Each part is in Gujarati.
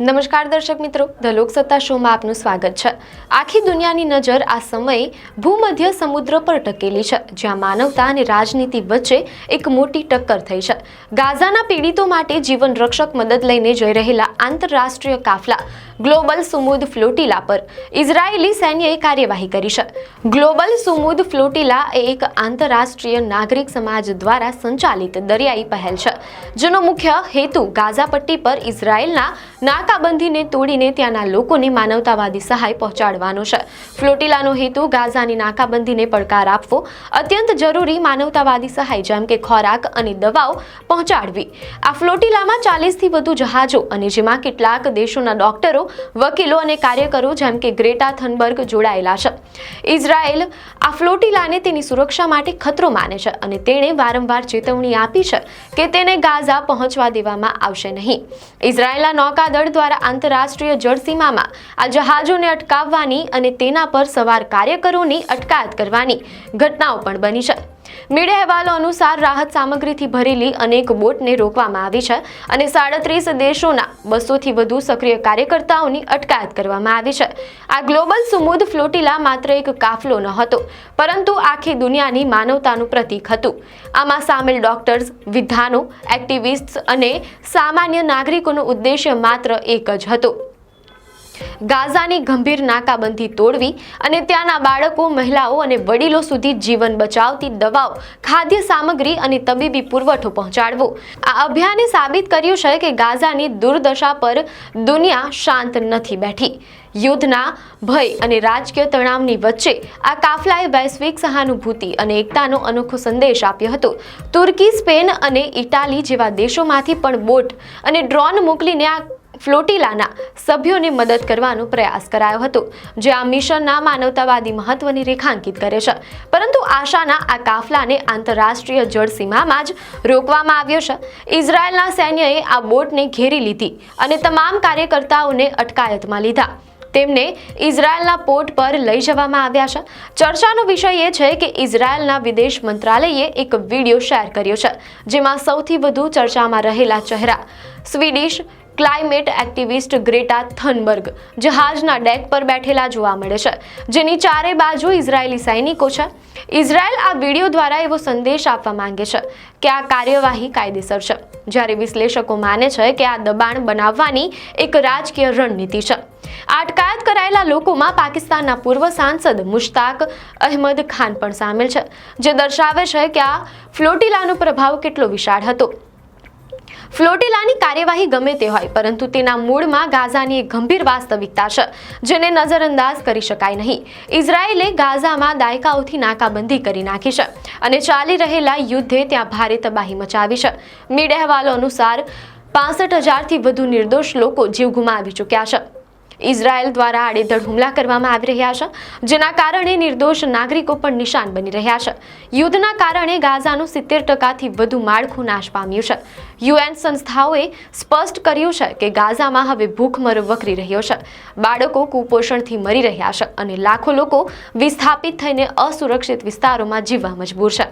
નમસ્કાર દર્શક મિત્રો, ધ લોકસત્તા શોમાં આપનું સ્વાગત છે। આખી દુનિયાની નજર આ સમયે ભૂમધ્ય સમુદ્ર પર ટકેલી છે, જ્યાં માનવતા અને રાજનીતિ વચ્ચે એક મોટી ટક્કર થઈ છે। ગાઝાના પીડિતો માટે જીવન રક્ષક મદદ લઈને જઈ રહેલા આંતરરાષ્ટ્રીય કાફલા ગ્લોબલ સુમુદ ફ્લોટિલા પર ઇઝરાયેલી સૈન્યએ કાર્યવાહી કરી છે। ગ્લોબલ સુમુદ ફ્લોટિલા એ એક આંતરરાષ્ટ્રીય નાગરિક સમાજ દ્વારા સંચાલિત દરિયાઈ પહેલ છે, જેનો મુખ્ય હેતુ ગાઝા પટ્ટી પર ઇઝરાયેલના નાકાબંધીને તોડીને ત્યાંના લોકોને માનવતાવાદી સહાય પહોંચાડવાનો છે। ફ્લોટિલાનો હેતુ ગાઝાની નાકાબંધીને પડકાર આપવો, અત્યંત જરૂરી માનવતાવાદી સહાય જેમ કે ખોરાક અને દવાઓ પહોંચાડવી। આ ફ્લોટિલામાં 40થી વધુ જહાજો અને જેમાં કેટલાક દેશોના ડોક્ટરો, વકીલો અને કાર્યકરો જેમ કે ગ્રેટા થનબર્ગ જોડાયેલા છે। ઇઝરાયેલ આ ફ્લોટિલાને તેની સુરક્ષા માટે ખતરો માને છે અને તેણે વારંવાર ચેતવણી આપી છે કે તેને ગાઝા પહોંચવા દેવામાં આવશે નહીં। ઇઝરાયેલના નૌકાદળ દ્વારા આંતરરાષ્ટ્રીય જળસીમામાં આ જહાજોને અટકાવવાની અને તેના પર સવાર કાર્યકરોની અટકાયત કરવાની ઘટનાઓ પણ બની છે। મીડિયા અહેવાલો અનુસાર રાહત સામગ્રીથી ભરેલી અનેક બોટને રોકવામાં આવી છે અને 37 દેશોના 200થી વધુ સક્રિય કાર્યકર્તાઓની અટકાયત કરવામાં આવી છે। આ ગ્લોબલ સુમુદ ફ્લોટિલા માત્ર એક કાફલો ન હતો, પરંતુ આખી દુનિયાની માનવતાનું પ્રતીક હતું। આમાં સામેલ ડોક્ટર્સ, વિદ્વાનો, એક્ટિવિસ્ટ્સ અને સામાન્ય નાગરિકોનો ઉદ્દેશ્ય માત્ર એક જ હતો: ગાઝાની ગંભીર નાકાબંધી તોડવી અને ત્યાંના બાળકો, મહિલાઓ અને વડીલો સુધી જીવન બચાવતી દવાઓ, ખાદ્ય સામગ્રી અને તબીબી પુરવઠો પહોંચાડવો। આ અભિયાને સાબિત કર્યું છે કે ગાઝાની દુર્દશા પર દુનિયા શાંત નથી બેઠી। યુદ્ધના ભય અને રાજકીય તણાવની વચ્ચે આ કાફલાએ વૈશ્વિક સહાનુભૂતિ અને એકતાનો અનોખો સંદેશ આપ્યો હતો। તુર્કી, સ્પેન અને ઇટાલી જેવા દેશોમાંથી પણ બોટ અને ડ્રોન મોકલીને આ ફ્લોટિલાના સભ્યોને મદદ કરવાનો પ્રયાસ કરાયો હતો, જે આ મિશનના માનવતાવાદી મહત્વને રેખાંકિત કરે છે। પરંતુ આશાના આ કાફલાને આંતરરાષ્ટ્રીય જળસીમામાં જ રોકવામાં આવ્યો છે। ઇઝરાયેલના સૈન્યએ આ બોટને ઘેરી લીધી અને તમામ કાર્યકર્તાઓને અટકાયતમાં લીધા। તેમને ઇઝરાયેલના પોર્ટ પર લઈ જવામાં આવ્યા છે। ચર્ચાનો વિષય એ છે કે ઇઝરાયેલના વિદેશ મંત્રાલયે એક વિડીયો શેર કર્યો છે, જેમાં સૌથી વધુ ચર્ચામાં રહેલા ચહેરા સ્વીડિશ ક્લાઇમેટ એક્ટિવિસ્ટ ગ્રેટા થનબર્ગ જહાજના ડેક પર બેઠેલા જોવા મળે છે, જેની ચારે બાજુ ઇઝરાયેલી સૈનિકો છે। ઇઝરાયેલ આ વિડીયો દ્વારા એવો સંદેશ આપવા માંગે છે કે આ કાર્યવાહી કાયદેસર છે, જ્યારે વિશ્લેષકો માને છે કે આ દબાણ બનાવવાની એક રાજકીય રણનીતિ છે। આ અટકાયત કરાયેલા લોકોમાં પાકિસ્તાનના પૂર્વ સાંસદ મુશ્તાક અહેમદ ખાન પણ સામેલ છે, જે દર્શાવે છે કે આ ફ્લોટિલાનો પ્રભાવ કેટલો વિશાળ હતો। ફ્લોટિલાની કાર્યવાહી ગમે તે હોય, પરંતુ તેના મૂળમાં ગાઝાની એક ગંભીર વાસ્તવિકતા છે, જેને નજરઅંદાજ કરી શકાય નહીં। ઇઝરાયેલે ગાઝામાં દાયકાઓથી નાકાબંધી કરી નાખી છે અને ચાલી રહેલા યુદ્ધે ત્યાં ભારે તબાહી મચાવી છે। મીડિયા અહેવાલો અનુસાર 65,000થી વધુ નિર્દોષ લોકો જીવ ગુમાવી ચૂક્યા છે। ઇઝરાયેલ દ્વારા આડેધડ હુમલા કરવામાં આવી રહ્યા છે, જેના કારણે નિર્દોષ નાગરિકો પણ નિશાન બની રહ્યા છે। યુદ્ધના કારણે ગાઝાનું 70%થી વધુ માળખું નાશ પામ્યું છે। યુએન સંસ્થાઓએ સ્પષ્ટ કર્યું છે કે ગાઝામાં હવે ભૂખમરો વકરી રહ્યો છે, બાળકો કુપોષણથી મરી રહ્યા છે અને લાખો લોકો વિસ્થાપિત થઈને અસુરક્ષિત વિસ્તારોમાં જીવવા મજબૂર છે।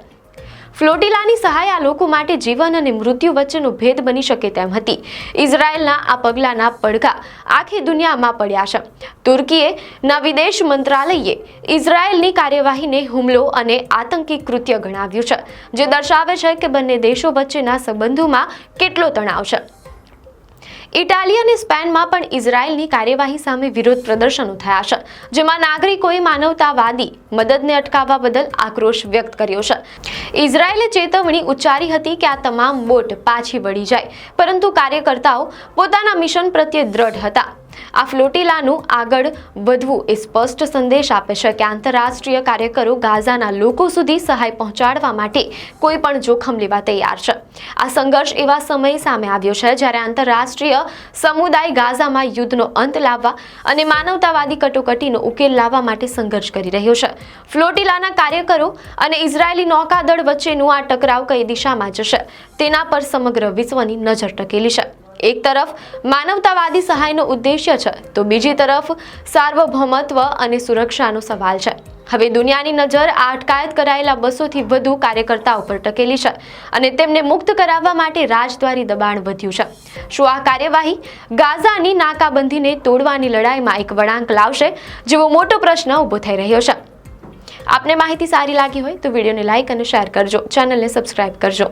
ફ્લોટિલાની સહાય આ લોકો માટે જીવન અને મૃત્યુ વચ્ચેનો ભેદ બની શકે તેમ હતી। ઇઝરાયેલના આ પગલાંના પડઘા આખી દુનિયામાં પડ્યા છે। તુર્કીના વિદેશ મંત્રાલયે ઇઝરાયેલની કાર્યવાહીને હુમલો અને આતંકી કૃત્ય ગણાવ્યું છે, જે દર્શાવે છે કે બંને દેશો વચ્ચેના સંબંધોમાં કેટલો તણાવ છે। ઇટાલી અને સ્પેનમાં પણ ઇઝરાયેલની કાર્યવાહી સામે વિરોધ પ્રદર્શનો થયા છે, જેમાં નાગરિકોએ માનવતાવાદી મદદને અટકાવવા બદલ આક્રોશ વ્યક્ત કર્યો છે। ઇઝરાયેલે ચેતવણી ઉચ્ચારી હતી કે આ તમામ બોટ પાછી વળી જાય, પરંતુ કાર્યકર્તાઓ પોતાના મિશન પ્રત્યે દ્રઢ હતા। આ ફ્લોટિલાનું આગળ વધવું એ સ્પષ્ટ સંદેશ આપે છે કે આંતરરાષ્ટ્રીય કાર્યકરો ગાઝાના લોકો સુધી સહાય પહોંચાડવા માટે કોઈ પણ જોખમ લેવા તૈયાર છે। આ સંઘર્ષ એવા સમયે સામે આવ્યો છે જ્યારે આંતરરાષ્ટ્રીય સમુદાય ગાઝામાં યુદ્ધનો અંત લાવવા અને માનવતાવાદી કટોકટીનો ઉકેલ લાવવા માટે સંઘર્ષ કરી રહ્યો છે। ફ્લોટિલાના કાર્યકરો અને ઇઝરાયેલી નૌકાદળ વચ્ચેનું આ ટકરાવ કઈ દિશામાં જશે તેના પર સમગ્ર વિશ્વની નજર ટકેલી છે। એક તરફ માનવતાવાદી સહાયનો ઉદ્દેશ્ય છે તો બીજી તરફ સાર્વભૌમત્વ અને સુરક્ષાનો સવાલ છે. હવે દુનિયાની નજર આ અટકાયત કરાયેલા 200થી વધુ કાર્યકર્તાઓ પર ટકેલી છે અને તેમને મુક્ત કરાવવા માટે રાજદ્વારી દબાણ વધ્યું છે. શું આ કાર્યવાહી ગાઝાની નાકાબંધીને તોડવાની લડાઈમાં એક વળાંક લાવશે, જેવો મોટો પ્રશ્ન ઊભો થઈ રહ્યો છે. આપને માહિતી સારી લાગી હોય તો વિડીયોને લાઇક અને શેર કરજો, ચેનલને સબસ્ક્રાઇબ કરજો.